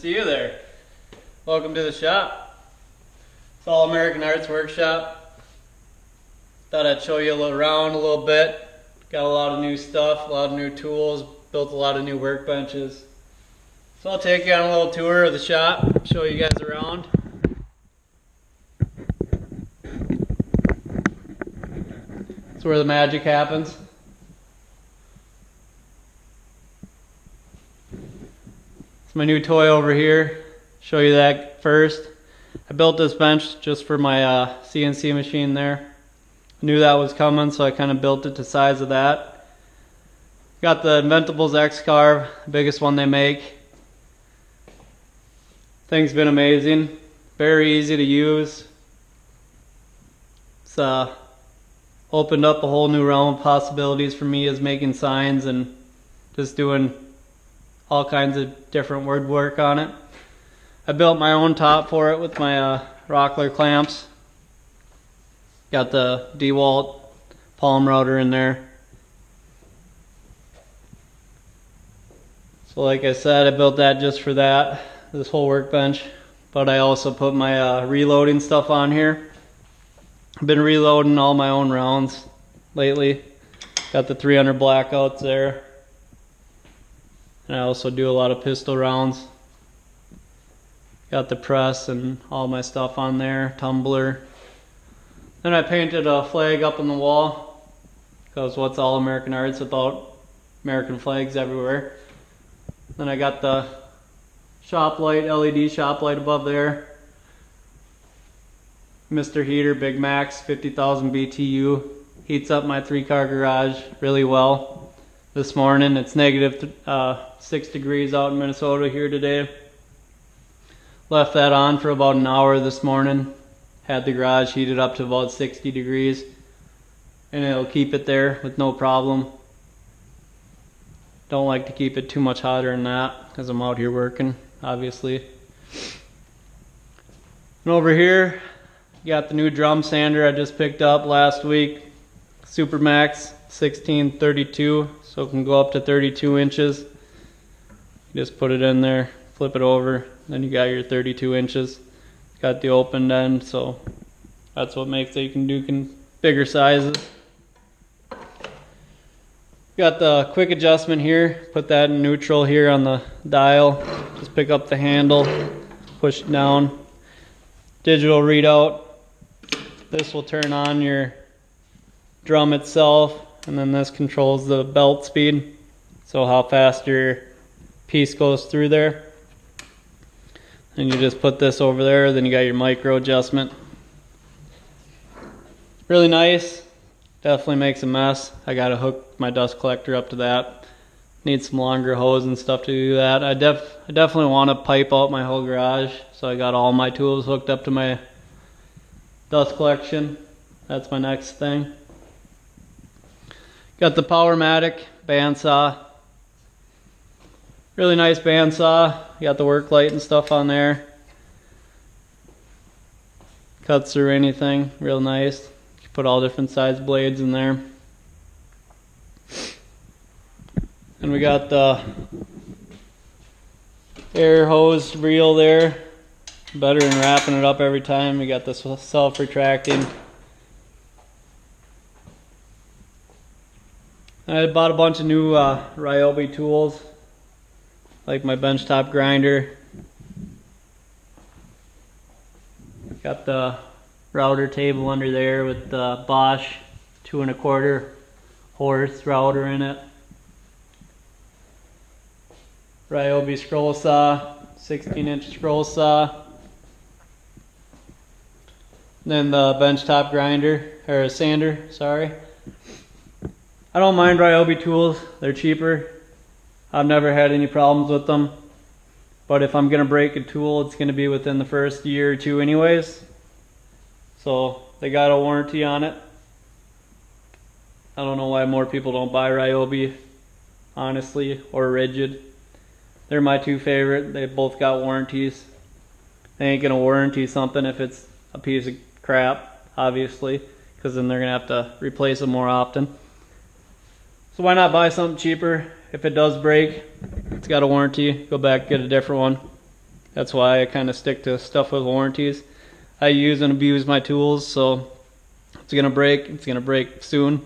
see you there. Welcome to the shop. It's All American Arts Workshop. Thought I'd show you around a little bit. Got a lot of new stuff, a lot of new tools, built a lot of new workbenches. So I'll take you on a little tour of the shop, show you guys around. That's where the magic happens. It's my new toy over here. Show you that first. I built this bench just for my CNC machine there. I knew that was coming, so I kind of built it to size of that. Got the Inventables X-CARVE, biggest one they make. Thing's been amazing. Very easy to use. It's opened up a whole new realm of possibilities for me as making signs and just doing all kinds of different word work on it. I built my own top for it with my Rockler clamps. Got the DeWalt palm router in there. So like I said, I built that just for that, this whole workbench. But I also put my reloading stuff on here. I've been reloading all my own rounds lately. Got the 300 blackouts there. And I also do a lot of pistol rounds. Got the press and all my stuff on there, tumbler. Then I painted a flag up on the wall, because what's All American Arts without American flags everywhere. Then I got the shop light, LED shop light above there. Mr. Heater, Big Max, 50,000 BTU. Heats up my 3-car garage really well. This morning, it's negative 6 degrees out in Minnesota here today. Left that on for about an hour this morning. Had the garage heated up to about 60 degrees. And it'll keep it there with no problem. Don't like to keep it too much hotter than that because I'm out here working, obviously. And over here, got the new drum sander I just picked up last week. Super Max 1632, so it can go up to 32 inches. You just put it in there, flip it over, then you got your 32 inches. Got the open end, so that's what makes it you can do bigger sizes. Got the quick adjustment here, put that in neutral here on the dial. Just pick up the handle, push it down. Digital readout. This will turn on your drum itself, and then this controls the belt speed, so how fast your piece goes through there. And you just put this over there, then you got your micro adjustment. Really nice. Definitely makes a mess. I gotta hook my dust collector up to that. Need some longer hose and stuff to do that. I definitely want to pipe out my whole garage, so I got all my tools hooked up to my dust collection. That's my next thing. Got the Powermatic bandsaw. Really nice bandsaw. Got the work light and stuff on there. Cuts through anything. Real nice. You put all different size blades in there. And we got the air hose reel there. Better than wrapping it up every time. We got this self-retracting. I bought a bunch of new Ryobi tools, like my benchtop grinder. Got the router table under there with the Bosch 2 1/4 horse router in it. Ryobi scroll saw, 16-inch scroll saw. Then the benchtop grinder, or sander, sorry. I don't mind Ryobi tools, they're cheaper. I've never had any problems with them. But if I'm gonna break a tool, it's gonna be within the first year or two anyways. So they got a warranty on it. I don't know why more people don't buy Ryobi, honestly, or Rigid. They're my two favorite. They both got warranties. They ain't gonna warranty something if it's a piece of crap, obviously, because then they're gonna have to replace them more often. So why not buy something cheaper? If it does break, it's got a warranty, go back, get a different one. That's why I kind of stick to stuff with warranties. I use and abuse my tools, so if it's gonna break, it's gonna break soon.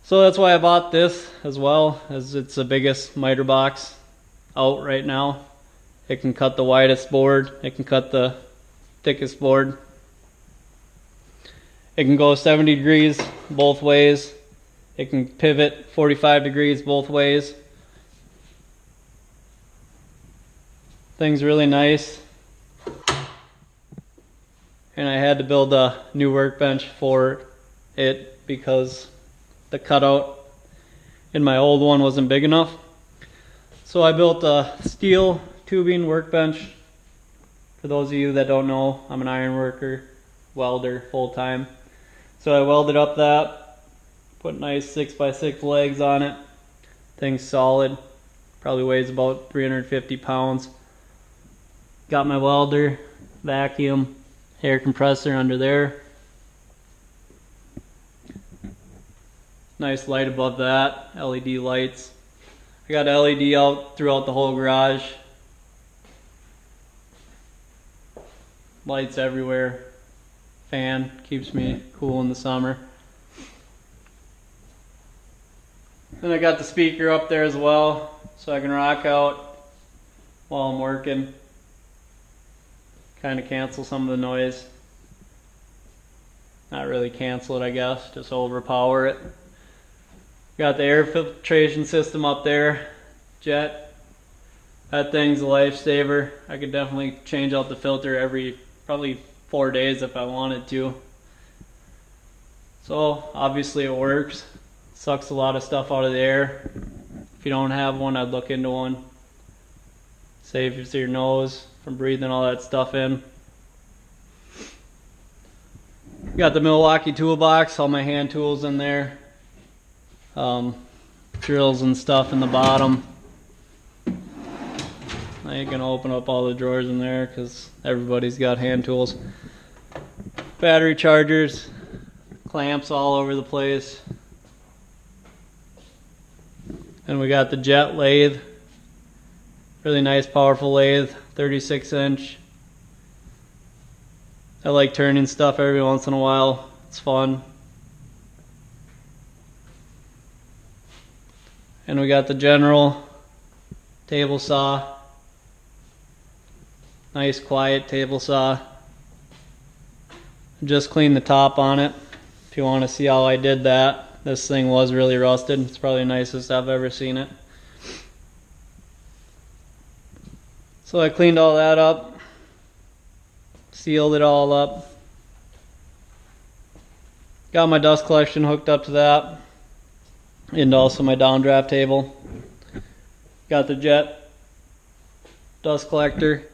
So that's why I bought this as well, as it's the biggest miter box out right now. It can cut the widest board, it can cut the thickest board. It can go 70 degrees both ways. It can pivot 45 degrees both ways. Thing's really nice. And I had to build a new workbench for it because the cutout in my old one wasn't big enough. So I built a steel tubing workbench. For those of you that don't know, I'm an iron worker, welder full-time. So I welded up that, put nice 6x6 legs on it. Thing's solid, probably weighs about 350 pounds. Got my welder, vacuum, air compressor under there. Nice light above that, LED lights. I got LED out throughout the whole garage. Lights everywhere. Fan keeps me cool in the summer. Then I got the speaker up there as well, so I can rock out while I'm working. Kind of cancel some of the noise. Not really cancel it, I guess, just overpower it. Got the air filtration system up there, jet. That thing's a lifesaver. I could definitely change out the filter every probably 4 days if I wanted to. So obviously it works. Sucks a lot of stuff out of the air. If you don't have one, I'd look into one. Saves your nose from breathing all that stuff in. Got the Milwaukee toolbox, all my hand tools in there. Drills and stuff in the bottom. I ain't gonna open up all the drawers in there because everybody's got hand tools. Battery chargers, clamps all over the place. And we got the jet lathe. Really nice, powerful lathe, 36 inch. I like turning stuff every once in a while. It's fun. And we got the general table saw. Nice quiet table saw. Just cleaned the top on it. If you want to see how I did that. This thing was really rusted. It's probably the nicest I've ever seen it. So I cleaned all that up. Sealed it all up. Got my dust collection hooked up to that. And also my downdraft table. Got the jet dust collector.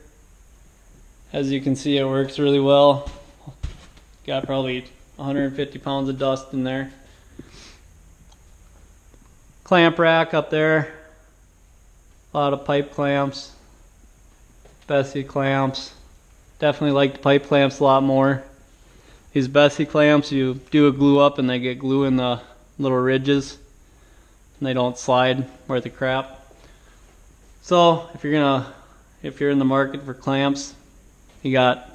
As you can see, it works really well. Got probably 150 pounds of dust in there. Clamp rack up there. A lot of pipe clamps. Bessie clamps. Definitely like the pipe clamps a lot more. These Bessie clamps, you do a glue up and they get glue in the little ridges. And they don't slide worth of crap. So if you're in the market for clamps, you got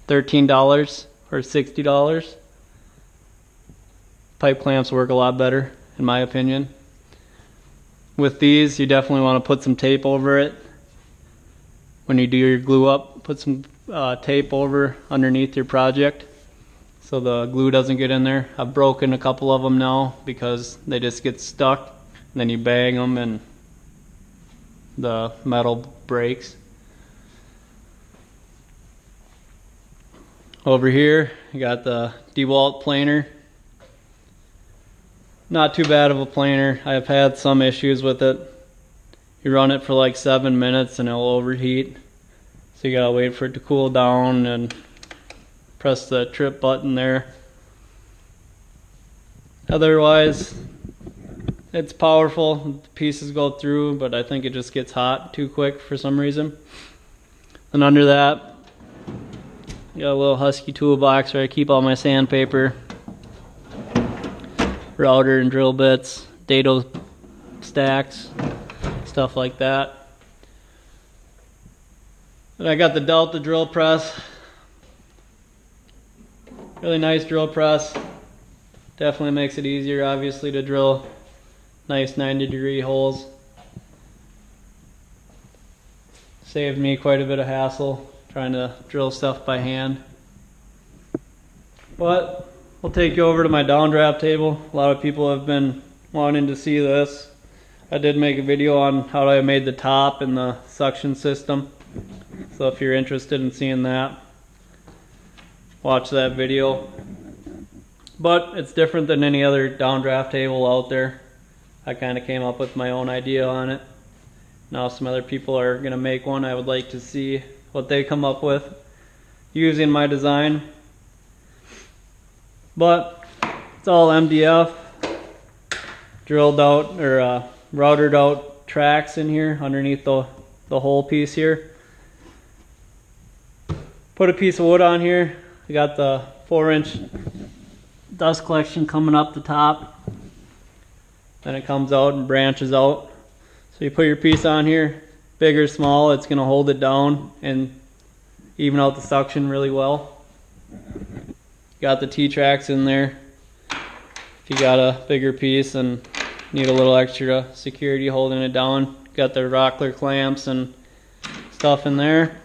$13 or $60. Pipe clamps work a lot better, in my opinion. With these, you definitely want to put some tape over it. When you do your glue up, put some tape over underneath your project so the glue doesn't get in there. I've broken a couple of them now because they just get stuck. And then you bang them and the metal breaks. Over here, you got the DeWalt planer. Not too bad of a planer. I've had some issues with it. You run it for like 7 minutes and it'll overheat. So you gotta wait for it to cool down and press the trip button there. Otherwise, it's powerful. The pieces go through, but I think it just gets hot too quick for some reason. And under that, got a little Husky toolbox where I keep all my sandpaper, router and drill bits, dado stacks, stuff like that. And I got the Delta drill press. Really nice drill press. Definitely makes it easier, obviously, to drill nice 90-degree holes. Saved me quite a bit of hassle trying to drill stuff by hand. But I'll take you over to my downdraft table. A lot of people have been wanting to see this. I did make a video on how I made the top and the suction system. So if you're interested in seeing that, watch that video. But it's different than any other downdraft table out there. I kind of came up with my own idea on it. Now some other people are going to make one. I would like to see what they come up with using my design. But it's all MDF, drilled out or routed out tracks in here underneath the whole piece here. Put a piece of wood on here. I got the 4-inch dust collection coming up the top. Then it comes out and branches out. So you put your piece on here, big or small, it's going to hold it down and even out the suction really well. Got the T-tracks in there. If you got a bigger piece and need a little extra security holding it down, got the rockler clamps and stuff in there.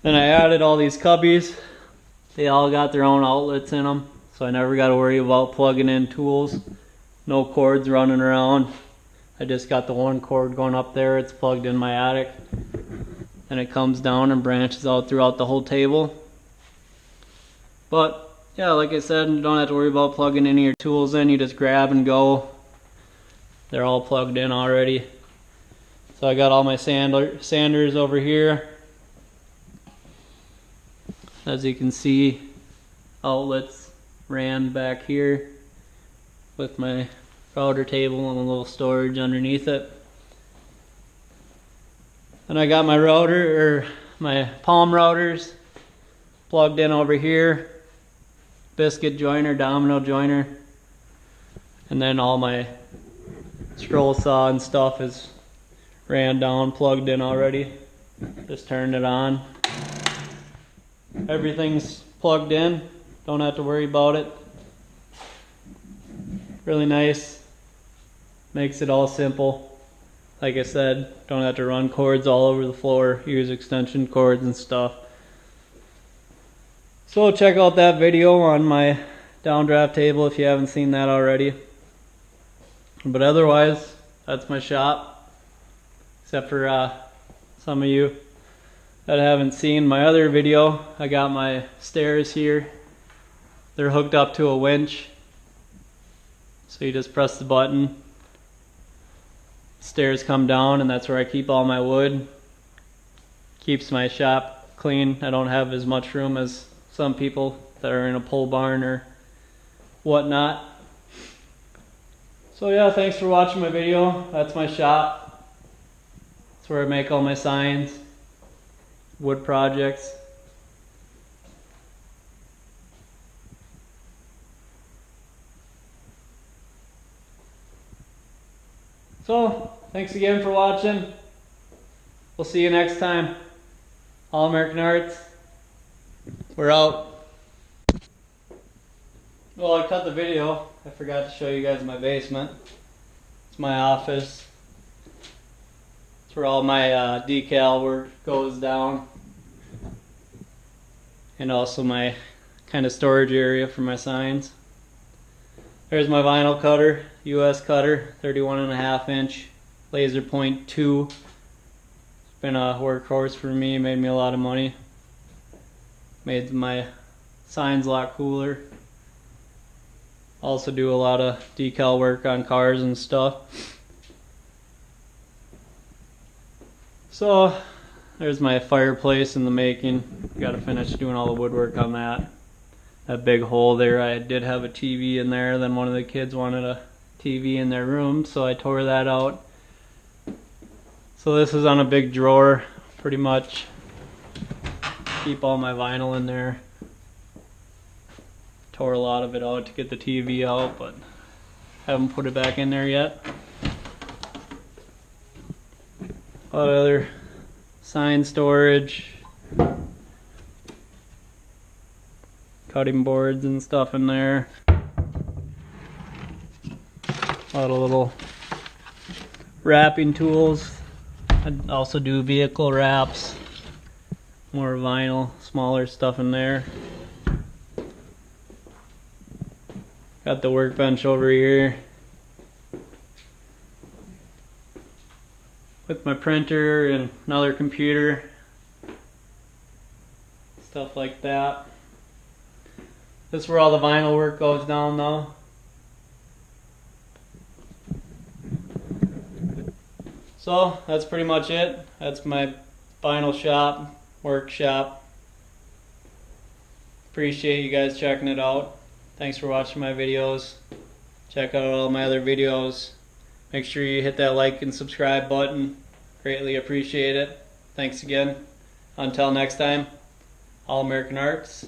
Then I added all these cubbies. They all got their own outlets in them, so I never got to worry about plugging in tools. No cords running around. I just got the one cord going up there. It's plugged in my attic. And it comes down and branches out throughout the whole table. But yeah, like I said, you don't have to worry about plugging any of your tools in. You just grab and go. They're all plugged in already. So I got all my sanders over here. As you can see, outlets ran back here with my router table and a little storage underneath it. And I got my router, or my palm routers, plugged in over here. Biscuit joiner, domino joiner. And then all my scroll saw and stuff is ran down, plugged in already. Just turned it on. Everything's plugged in. Don't have to worry about it. Really nice. Makes it all simple. Like I said, don't have to run cords all over the floor. Use extension cords and stuff. So check out that video on my downdraft table if you haven't seen that already. But otherwise, that's my shop. Except for some of you that haven't seen my other video. I got my stairs here. They're hooked up to a winch. So you just press the button. Stairs come down, and that's where I keep all my wood. Keeps my shop clean. I don't have as much room as some people that are in a pole barn or whatnot. So yeah, thanks for watching my video. That's my shop. That's where I make all my signs, wood projects. So, thanks again for watching. We'll see you next time. All American Arts. We're out. Well, I cut the video. I forgot to show you guys my basement. It's my office. It's where all my decal work goes down. And also my kind of storage area for my signs. There's my vinyl cutter, US cutter, 31.5 inch, laser point 2. It's been a workhorse for me, made me a lot of money. Made my signs a lot cooler. Also do a lot of decal work on cars and stuff. So there's my fireplace in the making. Gotta finish doing all the woodwork on that. That big hole there, I did have a TV in there, then one of the kids wanted a TV in their room, so I tore that out. So this is on a big drawer, pretty much. Keep all my vinyl in there. Tore a lot of it out to get the TV out, but haven't put it back in there yet. A lot of other sign storage, cutting boards and stuff in there. A lot of little wrapping tools. I also do vehicle wraps, more vinyl, smaller stuff in there. Got the workbench over here with my printer and another computer, stuff like that. This is where all the vinyl work goes down though. So that's pretty much it. That's my vinyl shop, workshop. Appreciate you guys checking it out. Thanks for watching my videos. Check out all my other videos. Make sure you hit that like and subscribe button. Greatly appreciate it. Thanks again. Until next time, All American Arts.